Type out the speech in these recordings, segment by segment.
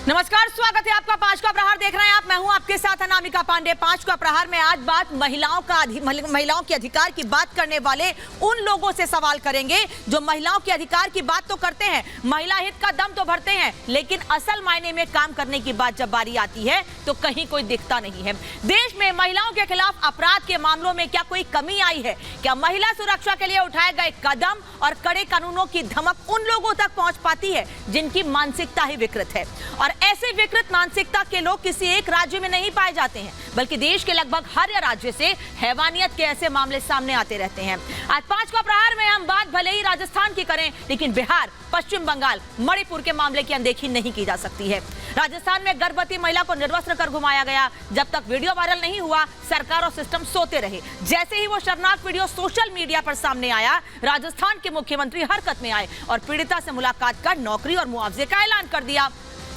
नमस्कार, स्वागत है आपका। पांच का प्रहार देख रहे हैं आप। मैं हूं आपके साथ अनामिका पांडे। पांच का प्रहार में आज बात महिलाओं के अधिकार की बात करने वाले उन लोगों से सवाल करेंगे जो महिलाओं के अधिकार की बात तो करते हैं, महिला हित का दम तो भरते हैं, लेकिन असल मायने में काम करने की बात जब बारी आती है तो कहीं कोई दिखता नहीं है। देश में महिलाओं के खिलाफ अपराध के मामलों में क्या कोई कमी आई है? क्या महिला सुरक्षा के लिए उठाए गए कदम और कड़े कानूनों की धमक उन लोगों तक पहुंच पाती है जिनकी मानसिकता ही विकृत है? और ऐसे विकृत मानसिकता के लोग किसी एक राज्य में नहीं पाए जाते हैं, बल्कि देश के लगभग हर राज्य से हैवानियत के ऐसे मामले सामने आते रहते हैं। आज पांच का प्रहार में हम बात भले ही राजस्थान की करें, लेकिन बिहार, पश्चिम बंगाल, मणिपुर के मामले की अनदेखी नहीं की जा सकती है। राजस्थान में गर्भवती महिला को निर्वस्त्र कर घुमाया गया। जब तक वीडियो वायरल नहीं हुआ, सरकार और सिस्टम सोते रहे। जैसे ही वो शर्मनाक वीडियो सोशल मीडिया पर सामने आया, राजस्थान के मुख्यमंत्री हरकत में आए और पीड़िता से मुलाकात कर नौकरी और मुआवजे का ऐलान कर दिया।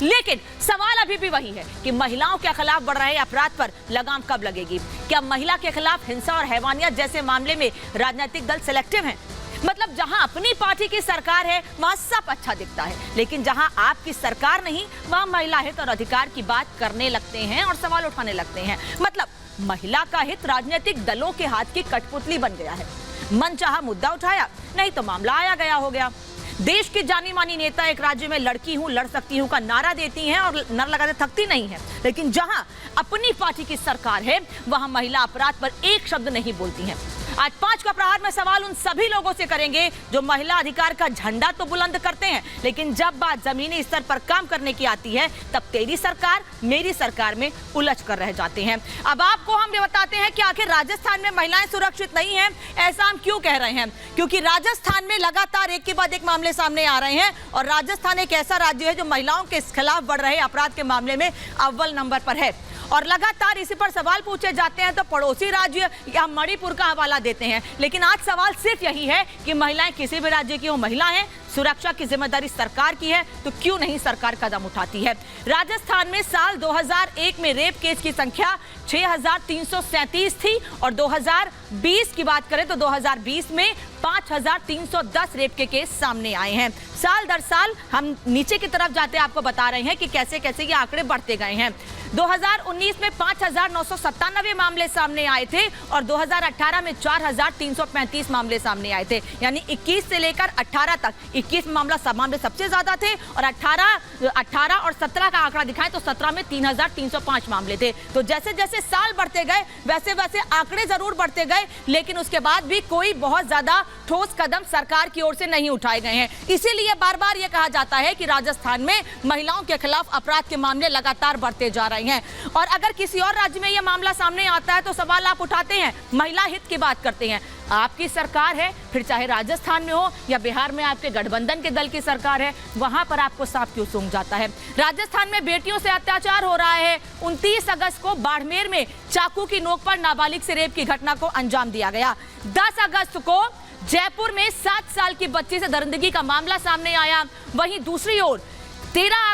लेकिन सवाल अभी भी वही है कि महिलाओं के खिलाफ बढ़ रहे अपराध पर लगाम कब लगेगी? क्या महिला के खिलाफ हिंसा और हैवानियत जैसे मामले में राजनीतिक दल सिलेक्टिव हैं? मतलब जहां अपनी पार्टी की सरकार है वहां सब अच्छा दिखता है, लेकिन जहां आपकी सरकार नहीं वहां महिला हित और अधिकार की बात करने लगते हैं और सवाल उठाने लगते हैं। मतलब महिला का हित राजनीतिक दलों के हाथ की कठपुतली बन गया है। मनचाहा मुद्दा उठाया, नहीं तो मामला आया गया हो गया। देश की जानी मानी नेता एक राज्य में लड़की हूं, लड़ सकती हूं का नारा देती हैं और नारा लगाते थकती नहीं है, लेकिन जहां अपनी पार्टी की सरकार है वहां महिला अपराध पर एक शब्द नहीं बोलती हैं। आज पांच का प्रहार में सवाल उन सभी लोगों से करेंगे जो महिला अधिकार का झंडा तो बुलंद करते हैं, लेकिन जब बात जमीनी स्तर पर काम करने की आती है तब तेरी सरकार मेरी सरकार में उलझ कर रह जाते हैं। अब आपको हम ये बताते हैं कि आखिर राजस्थान में महिलाएं सुरक्षित नहीं हैं। ऐसा हम क्यों कह रहे हैं? क्योंकि राजस्थान में लगातार एक के बाद एक मामले सामने आ रहे हैं और राजस्थान एक ऐसा राज्य है जो महिलाओं के खिलाफ बढ़ रहे अपराध के मामले में अव्वल नंबर पर है। और लगातार इसी पर सवाल पूछे जाते हैं तो पड़ोसी राज्य या मणिपुर का हवाला देते हैं, लेकिन आज सवाल सिर्फ यही है कि महिलाएं किसी भी राज्य की हो महिला हैं, सुरक्षा की जिम्मेदारी सरकार की है, तो क्यों नहीं सरकार कदम उठाती है? राजस्थान में साल 2001 में रेप केस की संख्या 6337 थी और 2020 की बात करें तो 2020 में 5310 रेप के केस सामने आए हैं। साल दर साल हम नीचे की तरफ जाते आपको बता रहे हैं कि कैसे कैसे ये आंकड़े बढ़ते गए हैं। 2019 में 5997 मामले सामने आए थे और 2018 में 4335 मामले सामने आए थे। यानी 21 से लेकर 18 तक 21 मामले सबसे ज्यादा थे और 18 और 17 का आंकड़ा दिखाएं तो 17 में 3305 मामले थे। तो जैसे जैसे साल बढ़ते गए वैसे वैसे आंकड़े जरूर बढ़ते गए, लेकिन उसके बाद भी कोई बहुत ज्यादा ठोस कदम सरकार की ओर से नहीं उठाए गए हैं। इसीलिए बार बार यह कहा जाता है कि राजस्थान में महिलाओं के खिलाफ अपराध के मामले लगातार बढ़ते जा रहे हैं। और अगर किसी और राज्य में यह मामला सामने आता है तो सवाल आप उठाते हैं, महिला हित की बात करते हैं। आपकी सरकार है, फिर चाहे राजस्थान में हो या बिहार में आपके गठबंधन के दल की सरकार है, वहां पर आपको सांप क्यों सूंघ जाता है? राजस्थान में बेटियों से अत्याचार हो रहा है। 29 अगस्त को बाड़मेर में चाकू की नोक पर नाबालिग से रेप की घटना को अंजाम दिया गया। 10 अगस्त को जयपुर में 7 साल की बच्ची से दरिंदगी का मामला सामने आया। वहीं दूसरी ओर 13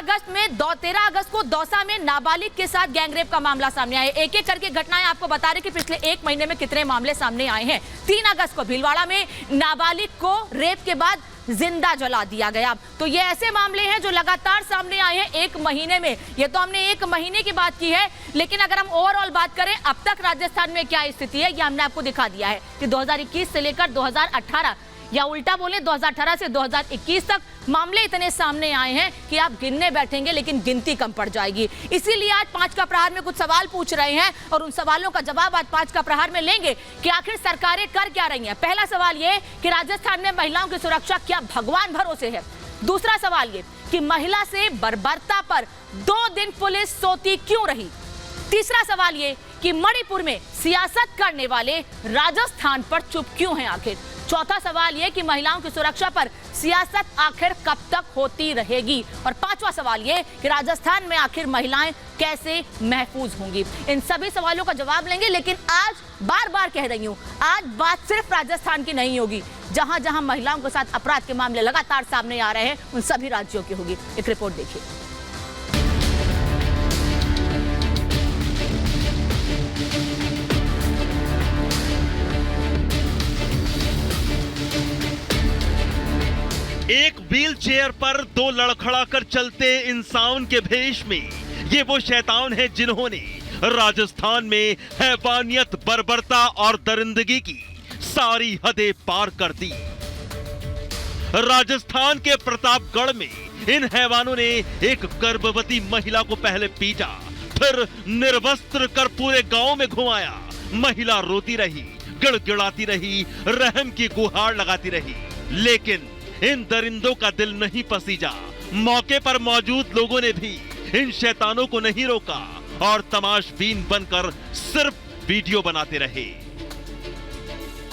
अगस्त को दौसा में नाबालिग के साथ गैंगरेप का मामला सामने आया। एक एक करके घटनाएं आपको बता रहे कि पिछले एक महीने में कितने मामले सामने आए हैं। 3 अगस्त को भीलवाड़ा में नाबालिग को रेप के बाद जिंदा जला दिया गया। तो ये ऐसे मामले हैं जो लगातार सामने आए हैं एक महीने में। ये तो हमने एक महीने की बात की है, लेकिन अगर हम ओवरऑल बात करें अब तक राजस्थान में क्या स्थिति है, ये हमने आपको दिखा दिया है कि 2021 से लेकर 2018 या उल्टा बोले 2018 से 2021 तक मामले इतने सामने आए हैं कि आप गिनने बैठेंगे लेकिन गिनती कम पड़ जाएगी। इसीलिए आज पांच का प्रहार में कुछ सवाल पूछ रहे हैं और उन सवालों का जवाब आज पांच का प्रहार में लेंगे कि आखिर सरकारें कर क्या रही हैं। पहला सवाल ये कि राजस्थान में महिलाओं की सुरक्षा क्या भगवान भरोसे है? दूसरा सवाल ये कि महिला से बर्बरता पर 2 दिन पुलिस सोती क्यों रही? तीसरा सवाल ये कि मणिपुर में सियासत करने वाले राजस्थान पर चुप क्यों हैं आखिर? चौथा सवाल यह कि महिलाओं की सुरक्षा पर सियासत आखिर कब तक होती रहेगी? और पांचवा सवाल यह कि राजस्थान में आखिर महिलाएं कैसे महफूज होंगी? इन सभी सवालों का जवाब लेंगे, लेकिन आज बार बार कह रही हूं, आज बात सिर्फ राजस्थान की नहीं होगी। जहां जहां महिलाओं के साथ अपराध के मामले लगातार सामने आ रहे हैं उन सभी राज्यों की होगी। एक रिपोर्ट देखिए। एक व्हील चेयर पर दो लड़खड़ाकर चलते इंसान के भेष में ये वो शैतान है जिन्होंने राजस्थान में हैवानियत, बर्बरता और दरिंदगी की सारी हदें पार कर दी। राजस्थान के प्रतापगढ़ में इन हैवानों ने एक गर्भवती महिला को पहले पीटा, फिर निर्वस्त्र कर पूरे गांव में घुमाया। महिला रोती रही, गिड़गिड़ाती रही, रहम की गुहार लगाती रही, लेकिन इन दरिंदों का दिल नहीं पसीजा। मौके पर मौजूद लोगों ने भी इन शैतानों को नहीं रोका और तमाशबीन बनकर सिर्फ वीडियो बनाते रहे।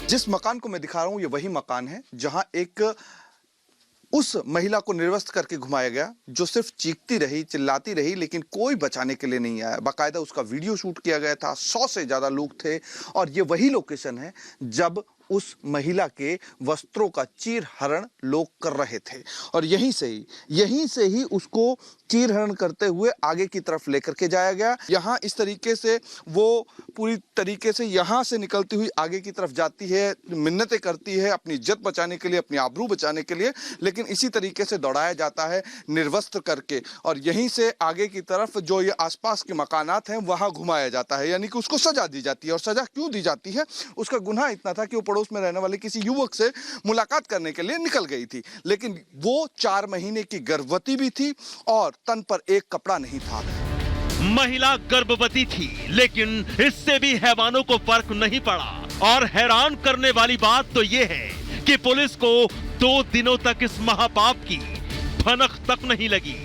जिस मकान को मैं दिखा रहा हूं ये वही मकान है जहां एक उस महिला को निर्वस्त्र करके घुमाया गया, जो सिर्फ चीखती रही, चिल्लाती रही, लेकिन कोई बचाने के लिए नहीं आया। बाकायदा उसका वीडियो शूट किया गया था, 100 से ज्यादा लोग थे और ये वही लोकेशन है जब उस महिला के वस्त्रों का चीरहरण लोग कर रहे थे और यहीं से ही उसको चीरहरण करते हुए आगे की तरफ लेकर के जाया गया। यहाँ इस तरीके से वो पूरी तरीके से यहाँ से निकलती हुई आगे की तरफ जाती है, मिन्नतें करती है अपनी इज्जत बचाने के लिए, अपनी आबरू बचाने के लिए, लेकिन इसी तरीके से दौड़ाया जाता है निर्वस्त्र करके और यहीं से आगे की तरफ जो ये आसपास के मकानात हैं वहाँ घुमाया जाता है। यानी कि उसको सजा दी जाती है और सजा क्यों दी जाती है? उसका गुनाह इतना था कि वो पड़ोस में रहने वाले किसी युवक से मुलाकात करने के लिए निकल गई थी, लेकिन वो 4 महीने की गर्भवती भी थी और तन पर एक कपड़ा नहीं था। महिला गर्भवती थी, लेकिन इससे भी हैवानों को फर्क नहीं पड़ा और हैरान करने वाली बात तो यह है कि पुलिस को 2 दिनों तक इस महापाप की भनक तक नहीं लगी।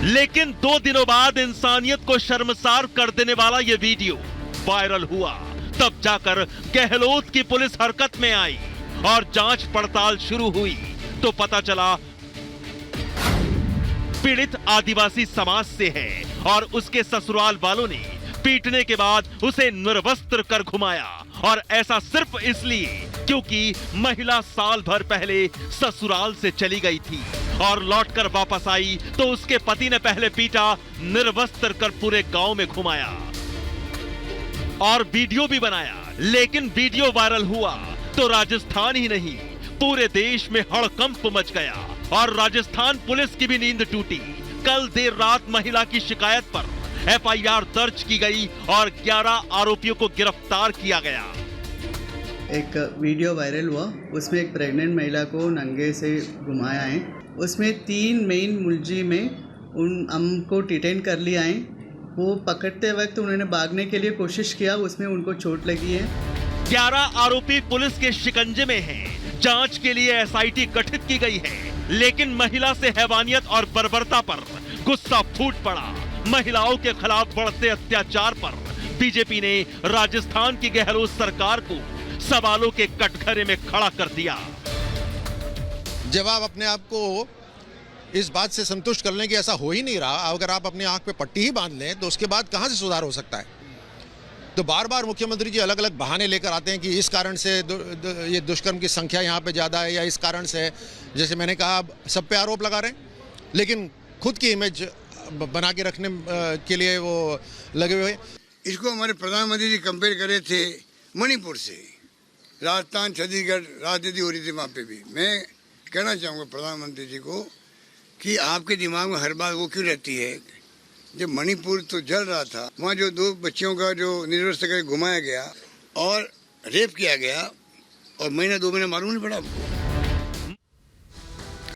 लेकिन 2 दिनों बाद इंसानियत को शर्मसार कर देने वाला यह वीडियो वायरल हुआ। तब जाकर गहलोत की पुलिस हरकत में आई और जांच पड़ताल शुरू हुई तो पता चला पीड़ित आदिवासी समाज से है और उसके ससुराल वालों ने पीटने के बाद उसे निर्वस्त्र कर घुमाया और ऐसा सिर्फ इसलिए क्योंकि महिला साल भर पहले ससुराल से चली गई थी और लौटकर वापस आई तो उसके पति ने पहले पीटा, निर्वस्त्र कर पूरे गांव में घुमाया और वीडियो भी बनाया। लेकिन वीडियो वायरल हुआ तो राजस्थान ही नहीं पूरे देश में हड़कंप मच गया और राजस्थान पुलिस की भी नींद टूटी। कल देर रात महिला की शिकायत पर FIR दर्ज की गई और 11 आरोपियों को गिरफ्तार किया गया। एक वीडियो वायरल हुआ, उसमें एक प्रेग्नेंट महिला को नंगे से घुमाया है। उसमें 3 मेन मुलजिम में हमको डिटेन कर लिया है। वो पकड़ते वक्त उन्होंने भागने के लिए कोशिश किया, उसमें उनको चोट लगी है। 11 आरोपी पुलिस के शिकंजे में हैं। जांच के लिए SIT गठित की गई है, लेकिन महिला से हैवानियत और बर्बरता पर गुस्सा फूट पड़ा। महिलाओं के खिलाफ बढ़ते अत्याचार पर बीजेपी ने राजस्थान की गहलोत सरकार को सवालों के कटघरे में खड़ा कर दिया। जब आप अपने आप को इस बात से संतुष्ट कर लें कि ऐसा हो ही नहीं रहा, अगर आप अपनी आंख पे पट्टी ही बांध लें तो उसके बाद कहां से सुधार हो सकता है? तो बार बार मुख्यमंत्री जी अलग अलग बहाने लेकर आते हैं कि इस कारण से ये दुष्कर्म की संख्या यहाँ पे ज़्यादा है या इस कारण से, जैसे मैंने कहा, सब पे आरोप लगा रहे हैं, लेकिन खुद की इमेज बना के रखने के लिए वो लगे हुए। इसको हमारे प्रधानमंत्री जी कंपेयर करे थे मणिपुर से। राजस्थान, छत्तीसगढ़ राजनीति हो रही थी वहाँ पे भी। मैं कहना चाहूँगा प्रधानमंत्री जी को कि आपके दिमाग में हर बात वो क्यों रहती है? जब मणिपुर तो जल रहा था, वहाँ जो 2 बच्चियों का जो निर्वस्त्र करके घुमाया गया और रेप किया गया और महीना 2 महीना मालूम नहीं पड़ा आपको।